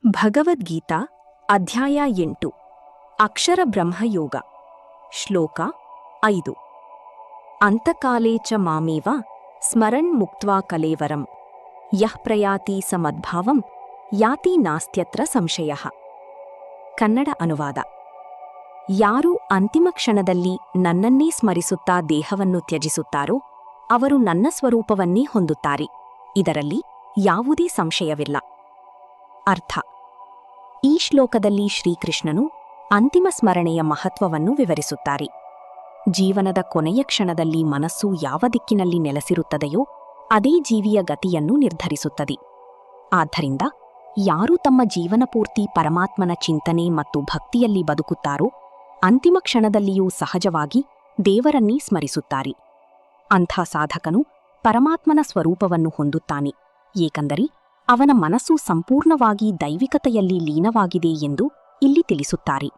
ಭಗವದ್ಗೀತಾ ಅಧ್ಯಾಯ 8 ಅಕ್ಷರ ಬ್ರಹ್ಮಯೋಗ ಶ್ಲೋಕ 5 ಅಂತಕಾಲೇ ಚ ಮಾಮೇವ ಸ್ಮರನ್ ಮುಕ್ತ್ವಾ ಕಲೇವರಂ ಯಃ ಪ್ರಯಾತಿ ಸಮದ್ಭಾವಂ ಯಾತಿ ನಾಸ್ತ್ಯತ್ರ ಸಂಶಯಃ. ಕನ್ನಡ ಅನುವಾದ. ಯಾರು ಅಂತಿಮ ಕ್ಷಣದಲ್ಲಿ ನನ್ನನ್ನೇ ಸ್ಮರಿಸುತ್ತಾ ದೇಹವನ್ನು ತ್ಯಜಿಸುತ್ತಾರೋ ಅವರು ನನ್ನ ಸ್ವರೂಪವನ್ನೇ ಹೊಂದುತ್ತಾರೆ. ಇದರಲ್ಲಿ ಯಾವುದೇ ಸಂಶಯವಿಲ್ಲ. ಅರ್ಥ: ಈ ಶ್ಲೋಕದಲ್ಲಿ ಶ್ರೀಕೃಷ್ಣನು ಅಂತಿಮ ಸ್ಮರಣೆಯ ಮಹತ್ವವನ್ನು ವಿವರಿಸುತ್ತಾರೆ. ಜೀವನದ ಕೊನೆಯ ಕ್ಷಣದಲ್ಲಿ ಮನಸ್ಸು ಯಾವ ದಿಕ್ಕಿನಲ್ಲಿ ನೆಲೆಸಿರುತ್ತದೆಯೋ ಅದೇ ಜೀವಿಯ ಗತಿಯನ್ನು ನಿರ್ಧರಿಸುತ್ತದೆ. ಆದ್ದರಿಂದ ಯಾರು ತಮ್ಮ ಜೀವನಪೂರ್ತಿ ಪರಮಾತ್ಮನ ಚಿಂತನೆ ಮತ್ತು ಭಕ್ತಿಯಲ್ಲಿ ಬದುಕುತ್ತಾರೋ ಅಂತಿಮ ಕ್ಷಣದಲ್ಲಿಯೂ ಸಹಜವಾಗಿ ದೇವರನ್ನೇ ಸ್ಮರಿಸುತ್ತಾರೆ. ಅಂಥ ಸಾಧಕನು ಪರಮಾತ್ಮನ ಸ್ವರೂಪವನ್ನು ಹೊಂದುತ್ತಾನೆ, ಏಕೆಂದರೆ ಅವನ ಮನಸ್ಸು ಸಂಪೂರ್ಣವಾಗಿ ದೈವಿಕತೆಯಲ್ಲಿ ಲೀನವಾಗಿದೆ ಎಂದು ಇಲ್ಲಿ ತಿಳಿಸುತ್ತಾರೆ.